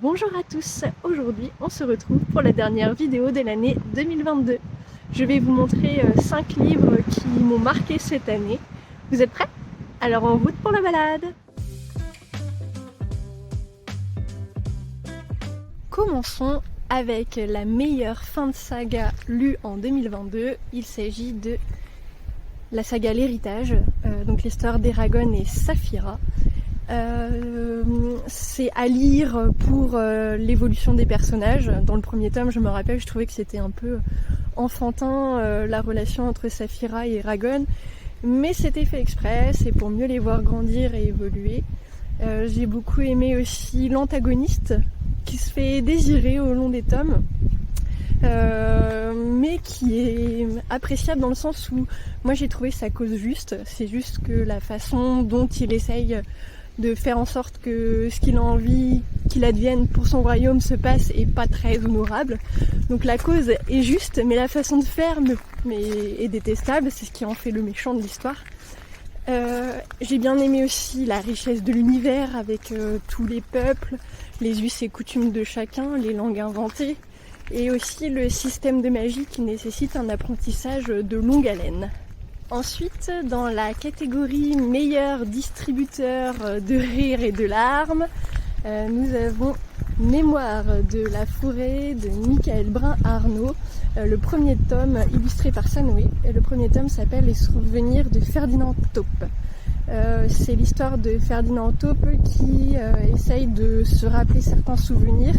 Bonjour à tous, aujourd'hui on se retrouve pour la dernière vidéo de l'année 2022. Je vais vous montrer 5 livres qui m'ont marqué cette année. Vous êtes prêts? Alors en route pour la balade! Commençons avec la meilleure fin de saga lue en 2022. Il s'agit de la saga L'Héritage, donc l'histoire d'Eragon et Saphira. C'est à lire pour l'évolution des personnages. Dans le premier tome, je me rappelle, je trouvais que c'était un peu enfantin la relation entre Saphira et Eragon, mais c'était fait exprès, c'est pour mieux les voir grandir et évoluer. J'ai beaucoup aimé aussi l'antagoniste qui se fait désirer au long des tomes, mais qui est appréciable dans le sens où moi j'ai trouvé sa cause juste. C'est juste que la façon dont il essaye de faire en sorte que ce qu'il a envie qu'il advienne pour son royaume se passe est pas très honorable. Donc la cause est juste, mais la façon de faire est détestable, c'est ce qui en fait le méchant de l'histoire. J'ai bien aimé aussi la richesse de l'univers avec tous les peuples, les us et coutumes de chacun, les langues inventées, et aussi le système de magie qui nécessite un apprentissage de longue haleine. Ensuite, dans la catégorie meilleur distributeur de rire et de larmes, nous avons Mémoire de la forêt de Michael Brun-Arnaud, le premier tome illustré par Sanoé, et le premier tome s'appelle Les souvenirs de Ferdinand Taupe. C'est l'histoire de Ferdinand Taupe qui essaye de se rappeler certains souvenirs,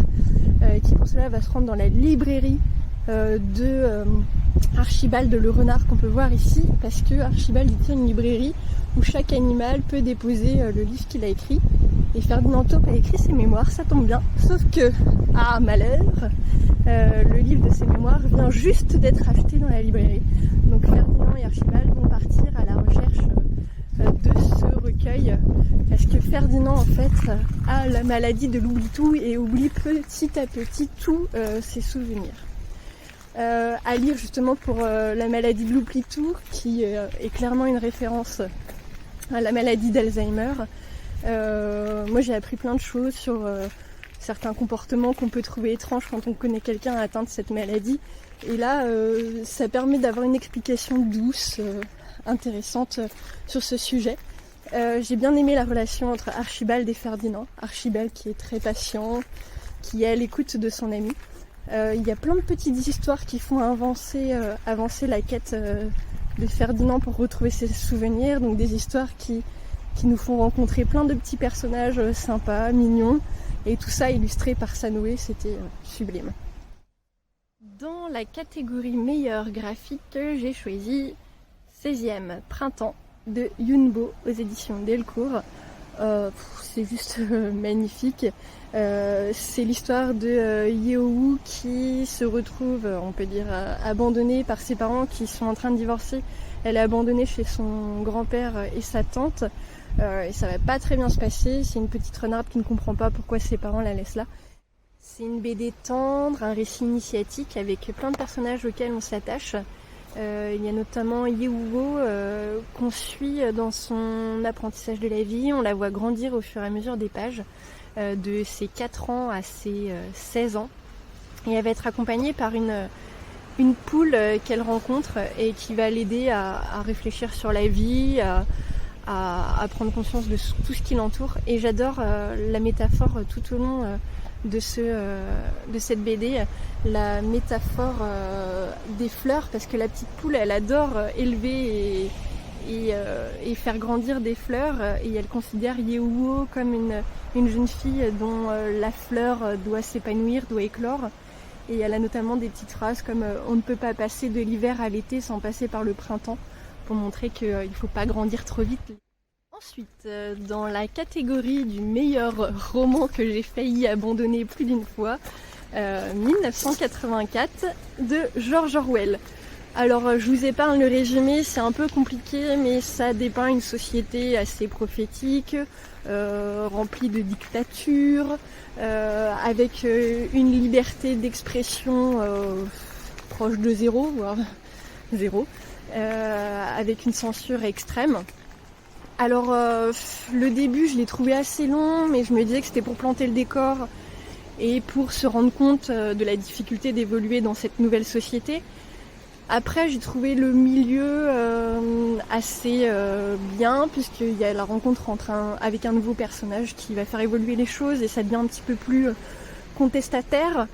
qui pour cela va se rendre dans la librairie de Archibald le renard qu'on peut voir ici, parce que Archibald il tient une librairie où chaque animal peut déposer le livre qu'il a écrit, et Ferdinand Taupe a écrit ses mémoires, ça tombe bien, sauf que, ah malheur, le livre de ses mémoires vient juste d'être acheté dans la librairie, donc Ferdinand et Archibald vont partir à la recherche de ce recueil, parce que Ferdinand en fait a la maladie de l'oubli-tout et oublie petit à petit tous ses souvenirs. À lire justement pour la maladie de l'oubli-tout, qui est clairement une référence à la maladie d'Alzheimer. Moi j'ai appris plein de choses sur certains comportements qu'on peut trouver étranges quand on connaît quelqu'un atteint de cette maladie. Et là, ça permet d'avoir une explication douce, intéressante sur ce sujet. J'ai bien aimé la relation entre Archibald et Ferdinand. Archibald qui est très patient, qui est à l'écoute de son ami. Il y a plein de petites histoires qui font avancer la quête de Ferdinand pour retrouver ses souvenirs, donc des histoires qui nous font rencontrer plein de petits personnages sympas, mignons, et tout ça illustré par Sanoé, c'était sublime. Dans la catégorie meilleur graphique, j'ai choisi 16e Printemps de Yunbo aux éditions Delcourt. C'est juste magnifique. C'est l'histoire de Yeowu qui se retrouve, on peut dire, abandonnée par ses parents qui sont en train de divorcer. Elle est abandonnée chez son grand-père et sa tante, et ça va pas très bien se passer. C'est une petite renarde qui ne comprend pas pourquoi ses parents la laissent là. C'est une BD tendre, un récit initiatique avec plein de personnages auxquels on s'attache. Il y a notamment Yeowu qu'on suit dans son apprentissage de la vie. On la voit grandir au fur et à mesure des pages, de ses 4 ans à ses 16 ans. Et elle va être accompagnée par une poule qu'elle rencontre et qui va l'aider à réfléchir sur la vie, à prendre conscience de tout ce qui l'entoure. Et j'adore la métaphore tout au long de cette BD, la métaphore des fleurs, parce que la petite poule elle adore élever et faire grandir des fleurs, et elle considère Yeowu comme une jeune fille dont la fleur doit s'épanouir, doit éclore, et elle a notamment des petites phrases comme on ne peut pas passer de l'hiver à l'été sans passer par le printemps, pour montrer qu'il ne faut pas grandir trop vite. Ensuite, dans la catégorie du meilleur roman que j'ai failli abandonner plus d'une fois, 1984 de George Orwell. Alors je vous épargne le résumé, c'est un peu compliqué, mais ça dépeint une société assez prophétique, remplie de dictature, avec une liberté d'expression proche de zéro, voire zéro, avec une censure extrême. Alors le début je l'ai trouvé assez long, mais je me disais que c'était pour planter le décor et pour se rendre compte de la difficulté d'évoluer dans cette nouvelle société. Après, j'ai trouvé le milieu assez bien, puisqu'il y a la rencontre avec un nouveau personnage qui va faire évoluer les choses et ça devient un petit peu plus contestataire.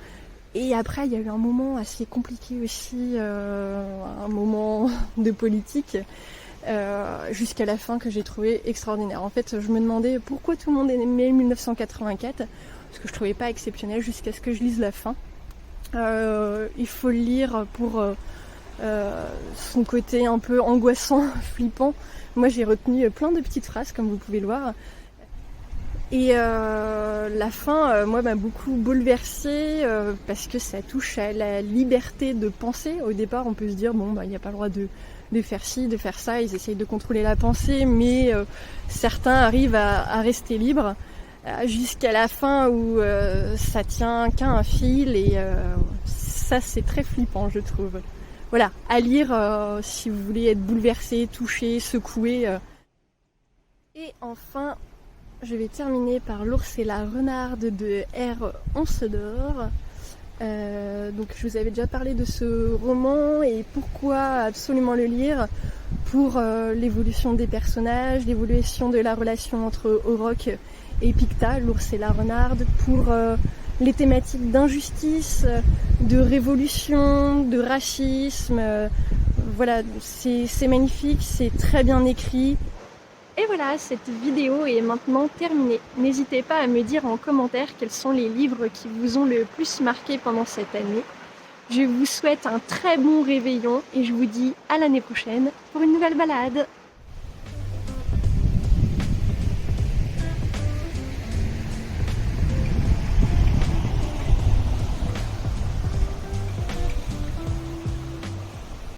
Et après, il y a eu un moment assez compliqué aussi, un moment de politique, jusqu'à la fin que j'ai trouvé extraordinaire. En fait, je me demandais pourquoi tout le monde aimait 1984, parce que je trouvais pas exceptionnel jusqu'à ce que je lise la fin. Il faut le lire pour son côté un peu angoissant, flippant. Moi, j'ai retenu plein de petites phrases, comme vous pouvez le voir. Et la fin, moi, m'a beaucoup bouleversée parce que ça touche à la liberté de penser. Au départ, on peut se dire, bon, il n'y a pas le droit de faire ci, de faire ça. Ils essayent de contrôler la pensée, mais certains arrivent à rester libres jusqu'à la fin où ça tient qu'à un fil. Et ça, c'est très flippant, je trouve. Voilà, à lire si vous voulez être bouleversé, touché, secoué. Et enfin, je vais terminer par L'ours et la renarde de R. Onsedor. Donc je vous avais déjà parlé de ce roman et pourquoi absolument le lire, pour l'évolution des personnages, l'évolution de la relation entre Auroch et Picta, l'ours et la renarde, pour les thématiques d'injustice, de révolution, de racisme. Voilà, c'est magnifique, c'est très bien écrit. Et voilà, cette vidéo est maintenant terminée. N'hésitez pas à me dire en commentaire quels sont les livres qui vous ont le plus marqué pendant cette année. Je vous souhaite un très bon réveillon et je vous dis à l'année prochaine pour une nouvelle balade.